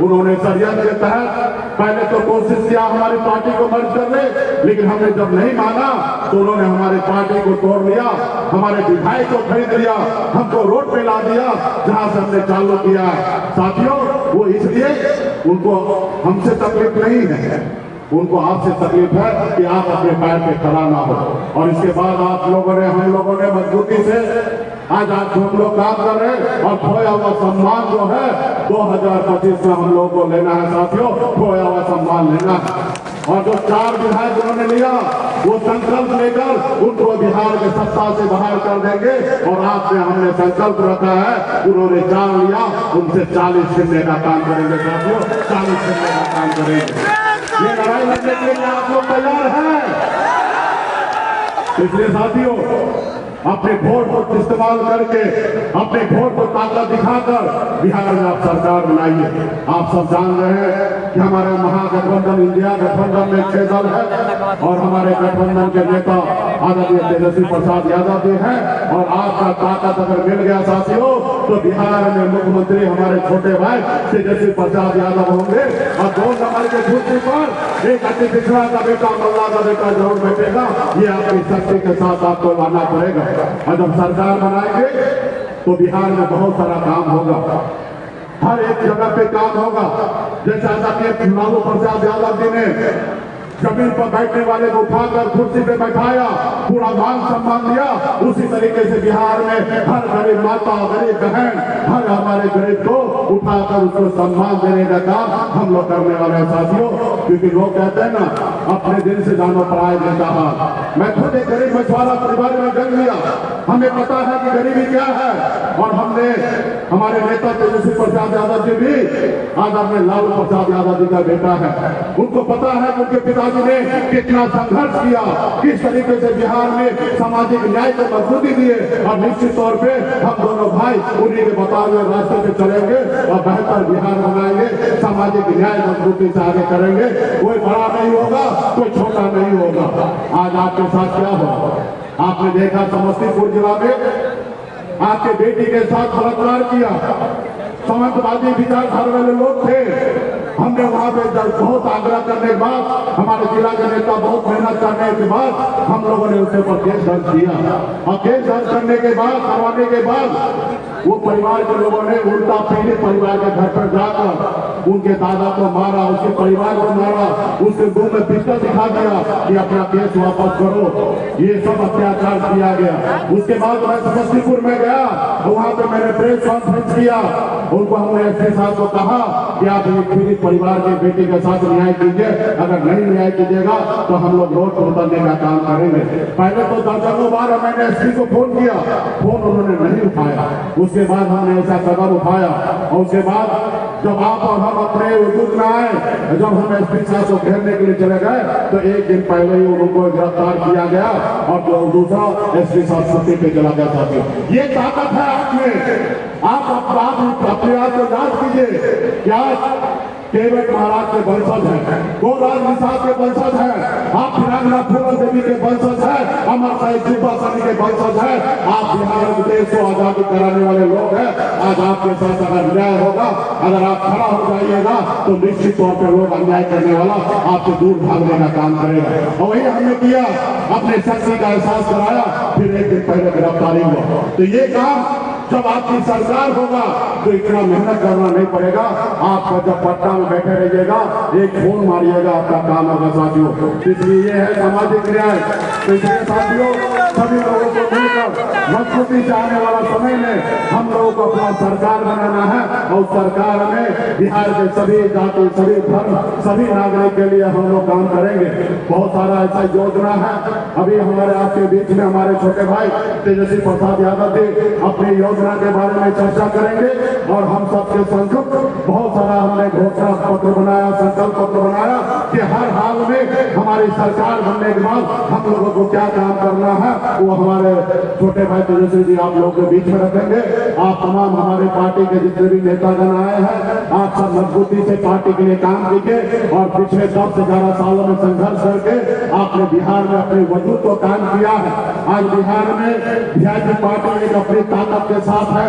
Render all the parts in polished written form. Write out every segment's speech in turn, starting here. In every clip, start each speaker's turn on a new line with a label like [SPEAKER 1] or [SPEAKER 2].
[SPEAKER 1] उन्होंने षड्यंत्र के तहत पहले तो कोशिश किया हमारी पार्टी को मर्ज कर ले, लेकिन हमने जब नहीं माना तो उन्होंने हमारी पार्टी को तोड़ लिया, हमारे विधायक को खरीद लिया, हमको रोड पे ला दिया जहां से हमने चालू किया। साथियों, वो इसलिए उनको हमसे तकलीफ नहीं है, उनको आपसे तकलीफ है कि आप अपने पैर पे खड़ा ना हो। और इसके बाद आप लोगों ने, हम लोगों ने मजबूती से आज हम लोग काम कर रहे हैं और खोया हुआ सम्मान जो है 2025 में हम लोगों को लेना है। साथियों, खोया हुआ सम्मान लेना है। और जो 4 विधायक उन्होंने लिया वो संकल्प लेकर उनको बिहार के सत्ता से बाहर कर देंगे। और आपने, हमने संकल्प रखा है, उन्होंने 4 लिया, उनसे 40 छीनने का काम करेंगे। साथियों, 40 छीनने का काम करेंगे। ये लड़ाई लड़ने के लिए आप लोग तैयार हैं? इसलिए साथियों, अपने वोट को इस्तेमाल करके, अपने वोट को ताकत दिखाकर बिहार में आप सरकार बनाइए। आप सब जान रहे हैं कि हमारे महागठबंधन, इंडिया गठबंधन में 6 दल है और हमारे गठबंधन के नेता आदरणीय तेजस्वी प्रसाद यादव जी हैं। और आपका ताकत अगर मिल गया साथियों, तो बिहार में मुख्यमंत्री हमारे छोटे भाई तेजस्वी प्रसाद यादव होंगे। और 2 नंबर के कुर्सी पर एक अति पिछड़ा का बेटा, मल्ला का बेटा जरूर बैठेगा। ये आपकी शक्ति के साथ आपको लाना पड़ेगा। और जब सरकार बनाएंगे तो बिहार में बहुत सारा काम होगा, हर एक जगह पे काम होगा। जैसा लालू प्रसाद यादव जी ने जमीन पर बैठने वाले को उठाकर कुर्सी पे बैठाया, पूरा मान सम्मान दिया, उसी तरीके से बिहार में हर गरीब माता, गरीब बहन, हर हमारे गरीब को उठाकर उसको सम्मान देने का काम हम लोग करने वाले हैं। साथियों, क्योंकि लोग कहते हैं ना, अपने दिल से जानो पराए दिल का हाल। मैं खुद एक गरीब मछुआरा परिवार में जन्म लिया, हमें पता है कि गरीबी क्या है। और हमने, हमारे नेता तेजस्वी प्रसाद यादव जी भी आदरणीय लालू प्रसाद यादव जी का बेटा है, उनको पता है कि उनके पिताजी ने कितना संघर्ष किया, किस तरीके से बिहार में सामाजिक न्याय को मजबूती दिए। और निश्चित तौर पे हम दोनों भाई उन्हीं के बताए हुए रास्ते पे चलेंगे और बेहतर बिहार बनाएंगे, सामाजिक न्याय मजबूती से आगे करेंगे। कोई बड़ा नहीं होगा, कोई छोटा नहीं होगा। आज आपके साथ क्या हुआ? आपने देखा समस्तीपुर जिला में आपके बेटी के साथ बलात्कार किया, समाजवादी विचारधारा वाले लोग थे। हमने वहां पे बहुत आग्रह करने के बाद, हमारे जिला के नेता बहुत मेहनत करने के बाद हम लोगों ने उसके ऊपर केस दर्ज किया। और केस दर्ज करने के बाद, करवाने के बाद वो परिवार के लोगों ने उल्टा पीड़ित परिवार के घर पर जाकर उनके दादा को मारा, उसके परिवार को मारा, उसके मुंह में पिस्टल दिखा दिया कि अपना केस वापस करो। ये सब अत्याचार किया गया। उसके बाद मैं समस्तीपुर में गया, वहां पे मैंने प्रेस कॉन्फ्रेंस किया। उनको हमने एसपी साहब को कहा कि आप एक पीड़ित परिवार के बेटे के साथ न्याय कीजिए, अगर नहीं न्याय कीजिएगा तो हम लोग रोड पर उतरने का काम करेंगे। पहले तो दर्जनों बार मैंने एसपी को फोन किया, फोन उन्होंने नहीं उठाया। उसके बाद हमने ऐसा कदम उठाया और उसके बाद जब आप और हम अपने वजूद में आए, जब हम एसपी साहब को घेरने के लिए चले गए तो एक दिन पहले ही उनको गिरफ्तार किया गया और जो दूसरा एसपी साहब छुट्टी पे चला गया था। ये ताकत है आप में। आप अपने आप को जांच कीजिए। क्या केवट महाराज के वंशज है, गोराज निषाद के वंशज है, आप फिरांगना फूलन देवी के वंशज है, अमर साहिब सुब्बा सनी के वंशज है। आप बिहार देश को आजादी कराने वाले लोग हैं। आज आपके साथ अगर न्याय होगा, अगर आप खड़ा हो जाइएगा तो निश्चित तौर पर लोग अन्याय करने वाला आपसे दूर भागने का काम करेगा। और वही हमने किया, अपने शक्ति का एहसास कराया, फिर एक दिन पहले गिरफ्तारी हुआ। तो ये काम जब आपकी सरकार होगा तो इतना मेहनत करना नहीं पड़ेगा। आप जब पटना में बैठे रहिएगा, एक फोन मारिएगा, आपका काम होगा। साथियों, इसलिए ये है सामाजिक न्याय। तो इसलिए साथियों, सभी लोगों को मिलकर मजबूती से आने वाला समय में हम लोगों को अपना सरकार बनाना है और सरकार में बिहार के सभी जाति, सभी धर्म, सभी नागरिक के लिए हम लोग काम करेंगे। बहुत सारा ऐसा योजना है। अभी हमारे आपके बीच में हमारे छोटे भाई तेजस्वी प्रसाद यादव जी अपनी योजना के बारे में चर्चा करेंगे और हम सबके संकल्प, बहुत सारा हमने घोषणा पत्र बनाया, संकल्प पत्र बनाया कि हर हाल में हमारी सरकार बनने के बाद हम लोगों को क्या काम करना है, वो हमारे छोटे भाई तेजस्वी जी आप लोगों के बीच में रखेंगे। आप तमाम हमारे पार्टी के जितने भी नेतागण आए हैं, आप सब मजबूती से पार्टी के लिए काम कीजिए। और पिछले 10 से 11 सालों में संघर्ष करके आपने बिहार में अपने वजूद को काम किया है। आज बिहार में वीआईपी पार्टी एक अपनी ताकत के साथ है।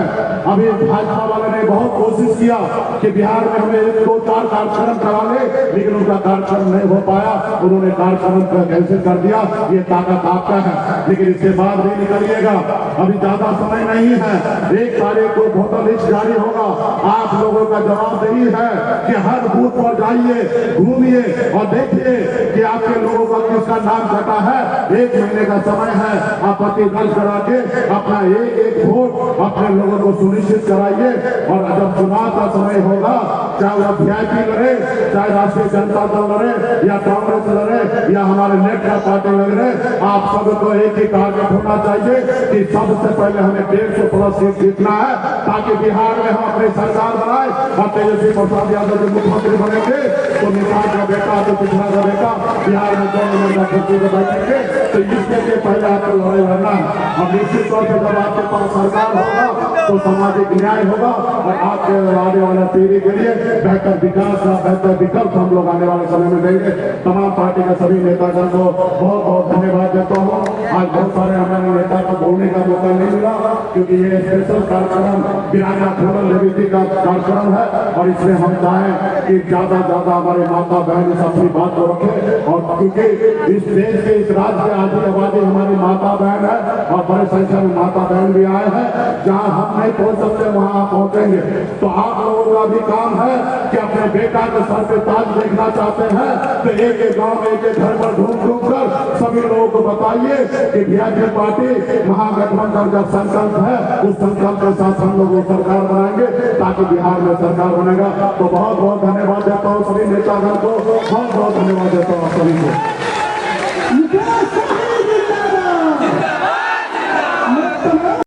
[SPEAKER 1] अभी भाजपा वाले ने बहुत कोशिश किया कि बिहार में हमें 2 कार्यक्रम करा ले, लेकिन उनका कार्यक्रम नहीं हो पाया, उन्होंने कार्यक्रम कैंसिल कर दिया। ये ताकत आपका है, लेकिन इसके बाद भी निकलिएगा, अभी ज्यादा समय नहीं है। 1 तारीख को वोटर लिस्ट जारी होगा। आप लोगों का जवाबदेही है कि हर बूथ पर जाइए, घूमिए और देखिए कि आपके लोगों का किसका नाम कटा है। 1 महीने का समय है, आपत्ति दर्ज करा के अपना एक वोट अपने लोगों को सुनिश्चित कराइए। और जब चुनाव का समय होगा, चाहे वो वीआईपी लड़े, चाहे राष्ट्रीय जनता दल लड़े, या कांग्रेस लड़े, या हमारे नेशनल पार्टी लड़े, आप सबको एक ही टारगेट होना चाहिए कि सबसे पहले हमें 150+ सीट जीतना है, ताकि बिहार में हम अपनी सरकार बनाए और तेजस्वी प्रसाद यादव जो मुख्यमंत्री बनेंगे तो निषाद का बेटा, तो पिछड़ा का बेटा बिहार में 2 नंबर का कुर्सी पर बैठेंगे। तो इसके लिए पहले आपको लड़ाई लड़ना है। और निश्चित तौर पर जब आपके पास सरकार होगा तो सामाजिक न्याय होगा और आपके आने वाले पीढ़ी के लिए बेहतर विकास का बेहतर विकल्प हम लोग आने वाले समय में देंगे। तमाम पार्टी के सभी नेतागण को बहुत बहुत धन्यवाद देता हूँ। आज बहुत सारे हमारे नेता को बोलने का मौका नहीं मिला, क्योंकि ये स्पेशल कार्यक्रम बिराना पूरन देवी का कार्यक्रम है और इसमें हम चाहें कि ज्यादा ज्यादा हमारे माता बहन इस अपनी बात को रखे। और क्योंकि इस देश के इस राज्य के आधी आबादी हमारी माता बहन है और बड़े संख्या में माता बहन भी आए हैं। जहां हम नहीं पहुंच सकते वहां आप पहुंचेंगे। तो आप लोगों का भी काम है कि अपने बेटा के सर पे ताज देखना चाहते हैं तो एक एक गांव में एक एक घर पर ढूंढ कर सभी लोगों को बताइए कि वीआईपी पार्टी महागठबंधन का संकल्प है, उस संकल्प के साथ हम लोग वो सरकार बनाएंगे ताकि बिहार में सरकार बनेगा। तो बहुत बहुत धन्यवाद देता हूँ सभी नेतागण को, बहुत बहुत धन्यवाद देता हूँ सभी को।